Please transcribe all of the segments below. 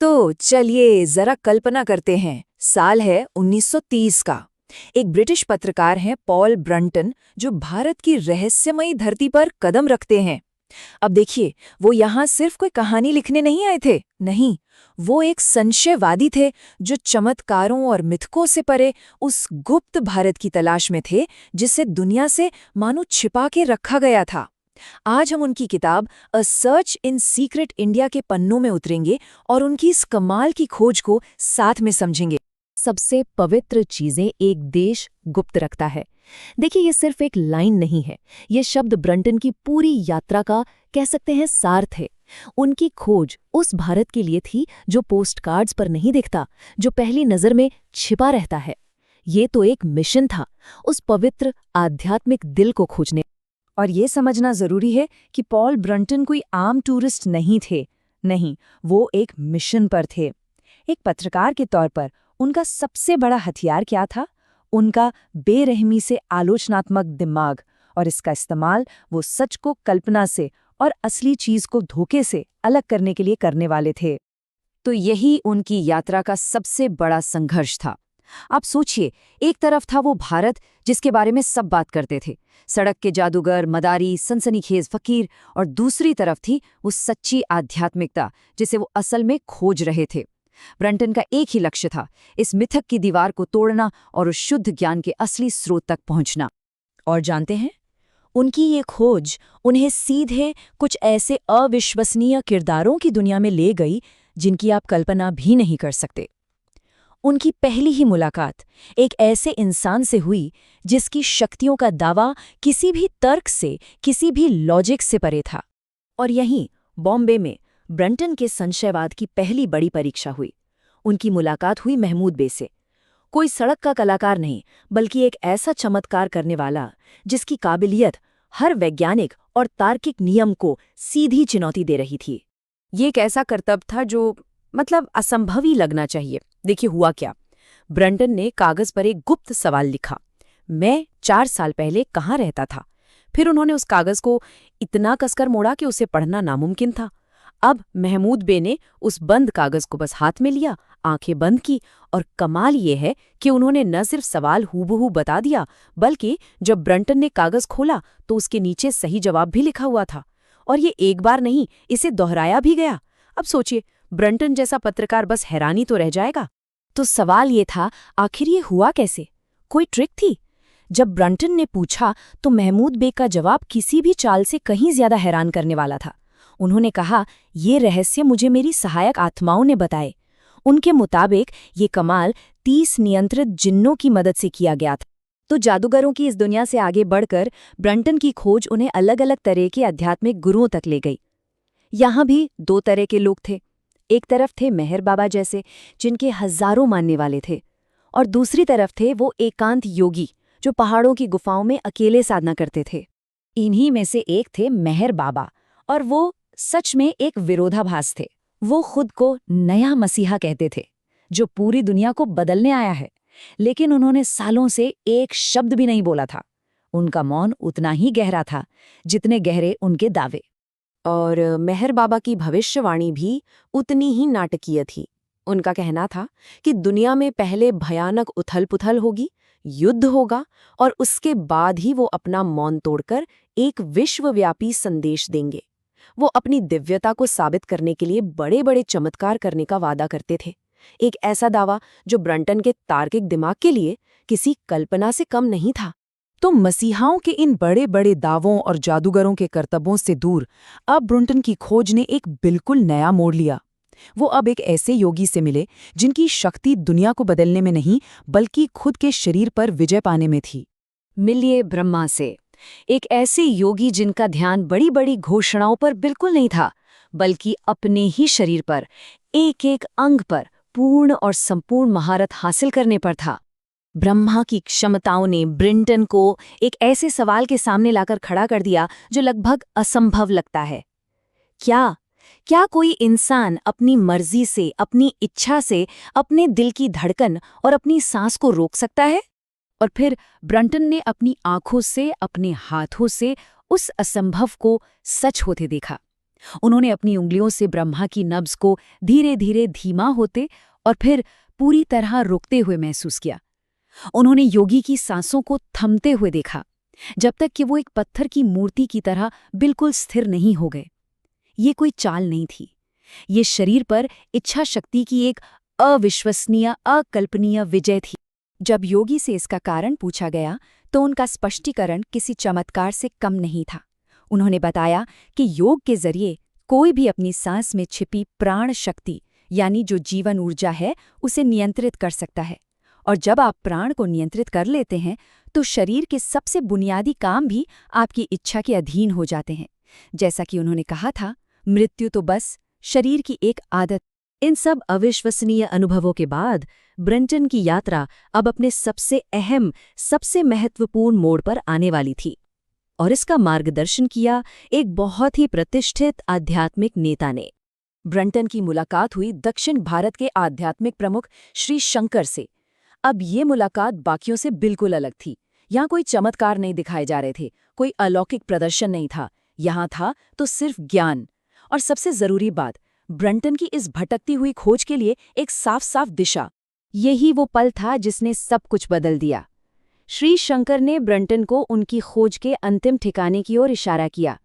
तो चलिए जरा कल्पना करते हैं। साल है 1930 का। एक ब्रिटिश पत्रकार हैं पॉल ब्रंटन, जो भारत की रहस्यमयी धरती पर कदम रखते हैं। अब देखिए, वो यहाँ सिर्फ कोई कहानी लिखने नहीं आए थे। नहीं, वो एक संशयवादी थे जो चमत्कारों और मिथकों से परे उस गुप्त भारत की तलाश में थे जिसे दुनिया से मानो छिपा के रखा गया था। आज हम उनकी किताब अ सर्च इन सीक्रेट इंडिया के पन्नों में उतरेंगे और उनकी इस कमाल की खोज को साथ में समझेंगे। सबसे पवित्र चीजें एक देश गुप्त रखता है। देखिए, ये सिर्फ एक लाइन नहीं है, ये शब्द ब्रंटन की पूरी यात्रा का कह सकते हैं सार थे। उनकी खोज उस भारत के लिए थी जो पोस्टकार्ड्स पर नहीं दिखता, जो पहली नजर में छिपा रहता है। ये तो एक मिशन था, उस पवित्र आध्यात्मिक दिल को खोजने। और ये समझना जरूरी है कि पॉल ब्रंटन कोई आम टूरिस्ट नहीं थे। नहीं, वो एक मिशन पर थे। एक पत्रकार के तौर पर उनका सबसे बड़ा हथियार क्या था? उनका बेरहमी से आलोचनात्मक दिमाग, और इसका इस्तेमाल वो सच को कल्पना से और असली चीज को धोखे से अलग करने के लिए करने वाले थे। तो यही उनकी यात्रा का सबसे बड़ा संघर्ष था। आप सोचिए, एक तरफ था वो भारत जिसके बारे में सब बात करते थे, सड़क के जादूगर, मदारी, सनसनीखेज फकीर, और दूसरी तरफ थी वो सच्ची आध्यात्मिकता जिसे वो असल में खोज रहे थे। ब्रंटन का एक ही लक्ष्य था, इस मिथक की दीवार को तोड़ना और उस शुद्ध ज्ञान के असली स्रोत तक पहुंचना। और जानते हैं, उनकी ये खोज उन्हें सीधे कुछ ऐसे अविश्वसनीय किरदारों की दुनिया में ले गई जिनकी आप कल्पना भी नहीं कर सकते। उनकी पहली ही मुलाकात एक ऐसे इंसान से हुई जिसकी शक्तियों का दावा किसी भी तर्क से, किसी भी लॉजिक से परे था। और यहीं बॉम्बे में ब्रंटन के संशयवाद की पहली बड़ी परीक्षा हुई। उनकी मुलाकात हुई महमूद बे से। कोई सड़क का कलाकार नहीं, बल्कि एक ऐसा चमत्कार करने वाला जिसकी काबिलियत हर वैज्ञानिक और तार्किक नियम को सीधी चुनौती दे रही थी। ये एक ऐसा करतब था जो असंभव ही लगना चाहिए। देखिए हुआ क्या। ब्रंटन ने कागज पर एक गुप्त सवाल लिखा, मैं 4 साल पहले कहाँ रहता था। फिर उन्होंने उस कागज को इतना कसकर मोड़ा कि उसे पढ़ना नामुमकिन था। अब महमूद बे ने उस बंद कागज को बस हाथ में लिया, आंखें बंद की, और कमाल ये है कि उन्होंने न सिर्फ सवाल हूबहू बता दिया, बल्कि जब ब्रंटन ने कागज खोला तो उसके नीचे सही जवाब भी लिखा हुआ था। और ये एक बार नहीं, इसे दोहराया भी गया। अब सोचिए, ब्रंटन जैसा पत्रकार बस हैरानी तो रह जाएगा। तो सवाल ये था, आखिर ये हुआ कैसे? कोई ट्रिक थी? जब ब्रंटन ने पूछा तो महमूद बे का जवाब किसी भी चाल से कहीं ज्यादा हैरान करने वाला था। उन्होंने कहा, ये रहस्य मुझे मेरी सहायक आत्माओं ने बताए। उनके मुताबिक ये कमाल 30 नियंत्रित जिन्नों की मदद से किया गया था। तो जादूगरों की इस दुनिया से आगे बढ़कर ब्रंटन की खोज उन्हें अलग अलग तरह के आध्यात्मिक गुरुओं तक ले गई। यहाँ भी 2 तरह के लोग थे। एक तरफ थे मेहर बाबा जैसे, जिनके हजारों मानने वाले थे, और दूसरी तरफ थे वो एकांत योगी जो पहाड़ों की गुफाओं में अकेले साधना करते थे। इन्हीं में से एक थे मेहर बाबा, और वो सच में एक विरोधाभास थे। वो खुद को नया मसीहा कहते थे जो पूरी दुनिया को बदलने आया है, लेकिन उन्होंने सालों से एक शब्द भी नहीं बोला था। उनका मौन उतना ही गहरा था जितने गहरे उनके दावे। और मेहर बाबा की भविष्यवाणी भी उतनी ही नाटकीय थी। उनका कहना था कि दुनिया में पहले भयानक उथल-पुथल होगी, युद्ध होगा, और उसके बाद ही वो अपना मौन तोड़कर एक विश्वव्यापी संदेश देंगे। वो अपनी दिव्यता को साबित करने के लिए बड़े-बड़े चमत्कार करने का वादा करते थे। एक ऐसा दावा जो ब्रंटन के तार्किक दिमाग के लिए किसी कल्पना से कम नहीं था। तो मसीहाओं के इन बड़े बड़े दावों और जादूगरों के करतबों से दूर अब ब्रंटन की खोज ने एक बिल्कुल नया मोड़ लिया। वो अब एक ऐसे योगी से मिले जिनकी शक्ति दुनिया को बदलने में नहीं, बल्कि खुद के शरीर पर विजय पाने में थी। मिलिए ब्रह्मा से, एक ऐसे योगी जिनका ध्यान बड़ी बड़ी घोषणाओं पर बिल्कुल नहीं था, बल्कि अपने ही शरीर पर, एक एक अंग पर पूर्ण और संपूर्ण महारत हासिल करने पर था। ब्रह्मा की क्षमताओं ने ब्रंटन को एक ऐसे सवाल के सामने लाकर खड़ा कर दिया जो लगभग असंभव लगता है। क्या कोई इंसान अपनी मर्जी से, अपनी इच्छा से अपने दिल की धड़कन और अपनी सांस को रोक सकता है? और फिर ब्रंटन ने अपनी आंखों से, अपने हाथों से उस असंभव को सच होते देखा। उन्होंने अपनी उंगलियों से ब्रह्मा की नब्ज को धीरे धीरे धीमा होते और फिर पूरी तरह रुकते हुए महसूस किया। उन्होंने योगी की सांसों को थमते हुए देखा, जब तक कि वो एक पत्थर की मूर्ति की तरह बिल्कुल स्थिर नहीं हो गए। ये कोई चाल नहीं थी, ये शरीर पर इच्छा शक्ति की एक अविश्वसनीय, अकल्पनीय विजय थी। जब योगी से इसका कारण पूछा गया तो उनका स्पष्टीकरण किसी चमत्कार से कम नहीं था। उन्होंने बताया कि योग के जरिए कोई भी अपनी सांस में छिपी प्राण शक्ति यानी जो जीवन ऊर्जा है उसे नियंत्रित कर सकता है, और जब आप प्राण को नियंत्रित कर लेते हैं तो शरीर के सबसे बुनियादी काम भी आपकी इच्छा के अधीन हो जाते हैं। जैसा कि उन्होंने कहा था, मृत्यु तो बस शरीर की एक आदत। इन सब अविश्वसनीय अनुभवों के बाद ब्रंटन की यात्रा अब अपने सबसे अहम, सबसे महत्वपूर्ण मोड़ पर आने वाली थी, और इसका मार्गदर्शन किया एक बहुत ही प्रतिष्ठित आध्यात्मिक नेता ने। ब्रंटन की मुलाकात हुई दक्षिण भारत के आध्यात्मिक प्रमुख श्री शंकर से। अब ये मुलाकात बाकियों से बिल्कुल अलग थी। यहाँ कोई चमत्कार नहीं दिखाए जा रहे थे, कोई अलौकिक प्रदर्शन नहीं था। यहाँ था तो सिर्फ ज्ञान, और सबसे जरूरी बात, ब्रंटन की इस भटकती हुई खोज के लिए एक साफ साफ दिशा। यही वो पल था जिसने सब कुछ बदल दिया। श्री शंकर ने ब्रंटन को उनकी खोज के अंतिम ठिकाने की ओर इशारा किया।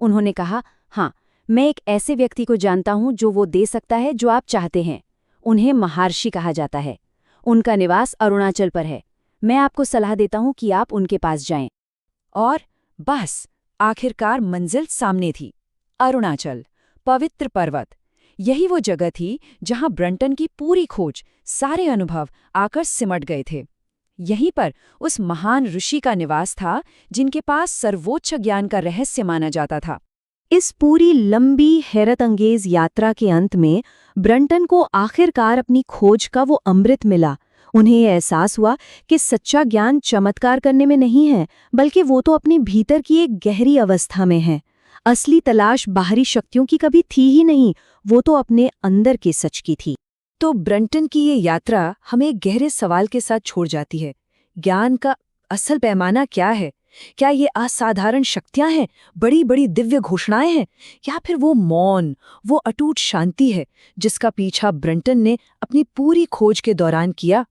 उन्होंने कहा, हाँ, मैं एक ऐसे व्यक्ति को जानता हूँ जो वो दे सकता है जो आप चाहते हैं। उन्हें महर्षि कहा जाता है। उनका निवास अरुणाचल पर है। मैं आपको सलाह देता हूँ कि आप उनके पास जाएं। और बस आखिरकार मंजिल सामने थी। अरुणाचल, पवित्र पर्वत। यही वो जगह थी जहां ब्रंटन की पूरी खोज, सारे अनुभव आकर सिमट गए थे। यहीं पर उस महान ऋषि का निवास था जिनके पास सर्वोच्च ज्ञान का रहस्य माना जाता था। इस पूरी लंबी हैरतअंगेज यात्रा के अंत में ब्रंटन को आखिरकार अपनी खोज का वो अमृत मिला। उन्हें यह एहसास हुआ कि सच्चा ज्ञान चमत्कार करने में नहीं है, बल्कि वो तो अपने भीतर की एक गहरी अवस्था में है। असली तलाश बाहरी शक्तियों की कभी थी ही नहीं, वो तो अपने अंदर के सच की थी। तो ब्रंटन की ये यात्रा हमें एक गहरे सवाल के साथ छोड़ जाती है। ज्ञान का असल पैमाना क्या है? क्या ये असाधारण शक्तियां हैं, बड़ी बड़ी दिव्य घोषणाएं हैं, या फिर वो मौन, वो अटूट शांति है जिसका पीछा ब्रंटन ने अपनी पूरी खोज के दौरान किया?